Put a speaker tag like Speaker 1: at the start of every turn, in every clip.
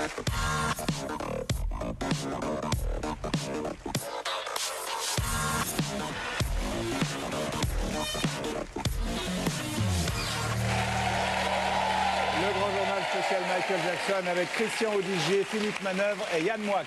Speaker 1: Le grand journal spécial Michael Jackson avec Christian Audigier, Philippe Manœuvre et Yann Moix.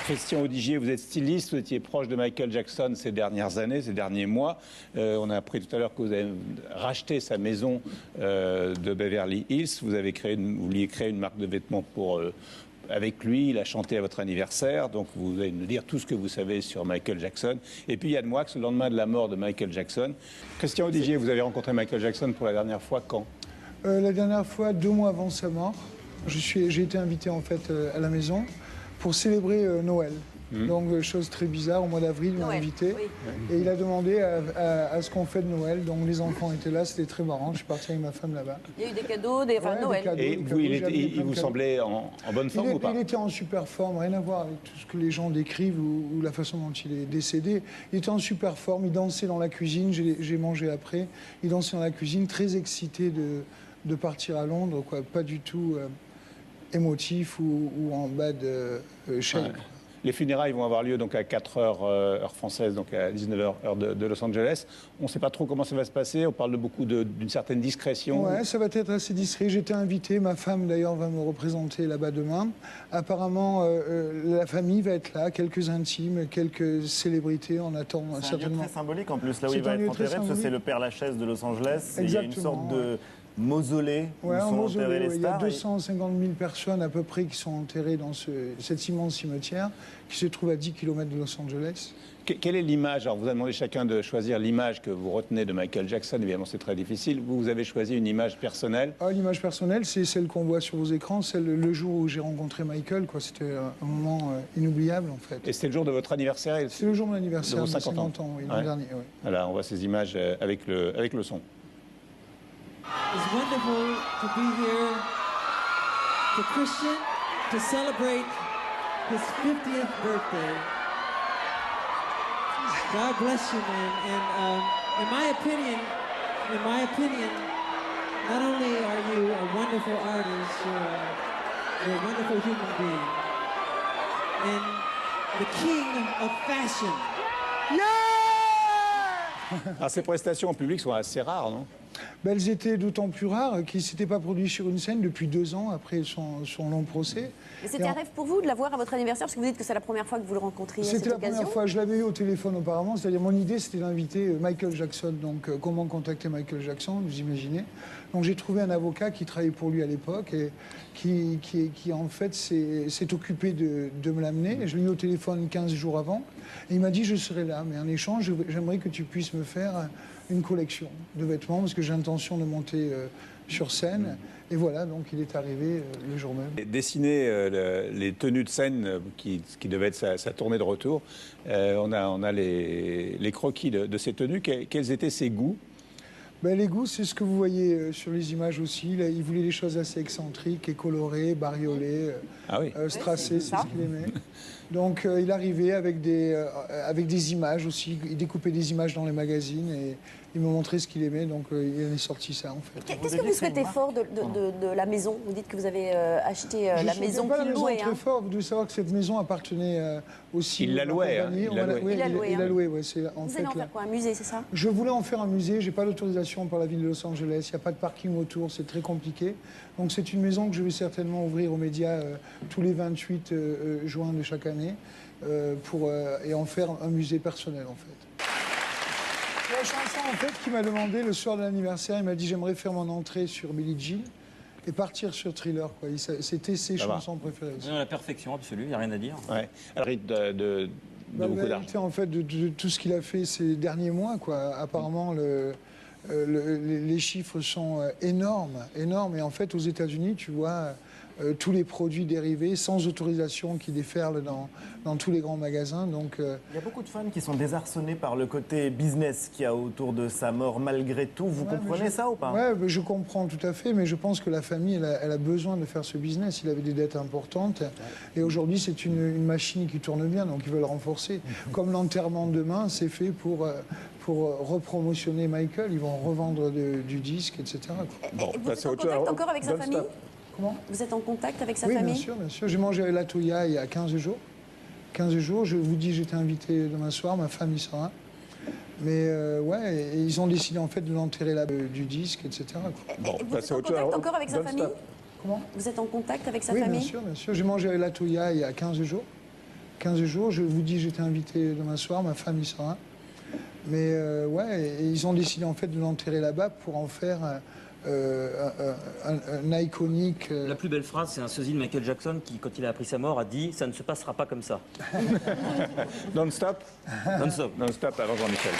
Speaker 1: Christian Audigier, vous êtes styliste, vous étiez proche de Michael Jackson ces dernières années, ces derniers mois. On a appris tout à l'heure que vous avez racheté sa maison de Beverly Hills. Vous vouliez créer une marque de vêtements avec lui. Il a chanté à votre anniversaire, donc vous allez nous dire tout ce que vous savez sur Michael Jackson. Et puis Yann Moix, le lendemain de la mort de Michael Jackson. Christian Audigier, vous avez rencontré Michael Jackson pour la dernière fois quand?
Speaker 2: La dernière fois, 2 mois avant sa mort. J'ai été invité en fait à la maison pour célébrer Noël. Donc, chose très bizarre, au mois d'avril, il m'a invité. Oui. Et il a demandé à ce qu'on fête Noël. Donc, les enfants étaient là, c'était très marrant. Je suis parti avec ma femme là-bas.
Speaker 3: Il y a eu des cadeaux, Noël.
Speaker 1: Et vous, il vous semblait en bonne forme ou pas?
Speaker 2: Il était en super forme, rien à voir avec tout ce que les gens décrivent ou la façon dont il est décédé. Il était en super forme, il dansait dans la cuisine, j'ai mangé après. Il dansait dans la cuisine, très excité de partir à Londres, quoi. Pas du tout émotif ou en bas de shape. Ouais.
Speaker 1: Les funérailles vont avoir lieu donc à 4h heure française, donc à 19h heure de Los Angeles. On ne sait pas trop comment ça va se passer. On parle d'une certaine discrétion.
Speaker 2: Ouais, ça va être assez discret. J'étais invité. Ma femme d'ailleurs va me représenter là-bas demain. Apparemment, la famille va être là, quelques intimes, quelques célébrités. On attend certainement.
Speaker 4: C'est un lieu très symbolique en plus, là où il va être enterré, parce que c'est le Père-Lachaise de Los Angeles.
Speaker 2: Exactement.
Speaker 4: Il y a une sorte de mausolée où sont enterrés les stars.
Speaker 2: Il y a 250 000 personnes à peu près qui sont enterrées dans cet immense cimetière qui se trouve à 10 km de Los Angeles.
Speaker 1: Quelle est l'image? Alors, vous avez demandé chacun de choisir l'image que vous retenez de Michael Jackson. Évidemment, c'est très difficile. Vous avez choisi une image personnelle.
Speaker 2: L'image personnelle, c'est celle qu'on voit sur vos écrans, celle le jour où j'ai rencontré Michael. C'était un moment inoubliable, en fait.
Speaker 1: Et c'était le jour de votre anniversaire?
Speaker 2: C'est le jour de mon anniversaire,
Speaker 1: de 50 ans,
Speaker 2: oui, l'an dernier. Oui.
Speaker 1: Voilà, on voit ces images avec le son.
Speaker 5: It's wonderful to be here for Christian to celebrate his 50th birthday. God bless you, man. And in my opinion, not only are you a wonderful artist, you're a wonderful human being, and the king of fashion.
Speaker 1: Alors, ces prestations en public sont assez rares, non?
Speaker 2: Elles étaient d'autant plus rares qu'il ne s'était pas produit sur une scène depuis 2 ans après son long procès.
Speaker 3: Mais c'était un rêve pour vous de la voir à votre anniversaire, parce que vous dites que c'est la première fois que vous le rencontriez.
Speaker 2: C'était la première fois, je l'avais eu au téléphone auparavant, c'est-à-dire mon idée c'était d'inviter Michael Jackson. Donc comment contacter Michael Jackson, vous imaginez. Donc j'ai trouvé un avocat qui travaillait pour lui à l'époque et qui en fait s'est occupé de me l'amener. Je l'ai eu au téléphone 15 jours avant et il m'a dit je serai là, mais en échange j'aimerais que tu puisses me faire une collection de vêtements parce que j'ai l'intention de monter sur scène. Et voilà, donc il est arrivé le jour même.
Speaker 1: Dessiner les tenues de scène qui devaient être sa tournée de retour, on a les croquis de ces tenues. Quels étaient ses goûts?
Speaker 2: Les goûts, c'est ce que vous voyez sur les images aussi. Là, il voulait des choses assez excentriques et colorées, bariolées, strassées, c'est ce qu'il aimait. Donc il arrivait avec des images aussi. Il découpait des images dans les magazines et il me montrait ce qu'il aimait. Donc il en est sorti ça en fait.
Speaker 3: Qu'est-ce que vous souhaitez fort de la maison? Vous dites que vous avez acheté la maison qu'il louait.
Speaker 2: Très fort. Vous devez savoir que cette maison appartenait aussi.
Speaker 1: Il la louait.
Speaker 2: Il la louait.
Speaker 3: Vous allez en faire quoi? Un musée, c'est ça?
Speaker 2: Je voulais en faire un musée. J'ai pas l'autorisation par la ville de Los Angeles. Il n'y a pas de parking autour. C'est très compliqué. Donc c'est une maison que je vais certainement ouvrir aux médias tous les 28 juin de chaque année et en faire un musée personnel en fait. La chanson en fait qui m'a demandé le soir de l'anniversaire, il m'a dit j'aimerais faire mon entrée sur Billie Jean et partir sur Thriller. C'était ses chansons préférées.
Speaker 6: La perfection absolue, il n'y a rien à dire.
Speaker 1: Ouais. Alors, de beaucoup d'argent.
Speaker 2: En fait, de tout ce qu'il a fait ces derniers mois, quoi. Apparemment, les chiffres sont énormes. Et en fait, aux États-Unis, tu vois, tous les produits dérivés sans autorisation qui déferlent dans tous les grands magasins. Donc,
Speaker 4: il y a beaucoup de fans qui sont désarçonnés par le côté business qu'il y a autour de sa mort malgré tout. Vous comprenez ça ou pas?
Speaker 2: Oui, je comprends tout à fait, mais je pense que la famille, elle a besoin de faire ce business. Il avait des dettes importantes et aujourd'hui, c'est une machine qui tourne bien, donc ils veulent renforcer. Comme l'enterrement demain, c'est fait pour repromotionner Michael. Ils vont revendre du disque, etc.
Speaker 3: Bon, vous êtes en contact encore avec sa famille?
Speaker 2: Comment?
Speaker 3: Vous êtes en contact avec sa
Speaker 2: oui,
Speaker 3: famille?
Speaker 2: Bien sûr, bien sûr. J'ai mangé avec la Toya il y a 15 jours. 15 jours, je vous dis, j'étais invité demain soir, ma femme y sera. Mais ouais, et ils ont décidé en fait de l'enterrer là du disque, etc.
Speaker 3: Bon, vous êtes en contact encore avec sa famille?
Speaker 2: Comment?
Speaker 3: Vous êtes en contact avec sa
Speaker 2: oui,
Speaker 3: famille?
Speaker 2: Oui, bien sûr. J'ai mangé avec la Toya il y a 15 jours. 15 jours, je vous dis, j'étais invité demain soir, ma femme y sera. Mais ouais, et ils ont décidé en fait de l'enterrer là-bas pour en faire un iconique.
Speaker 6: La plus belle phrase, c'est un sosie de Michael Jackson qui, quand il a appris sa mort, a dit « ça ne se passera pas comme ça ».
Speaker 1: Non-stop.
Speaker 6: Non-stop.
Speaker 1: Non-stop avant Jean-Michel.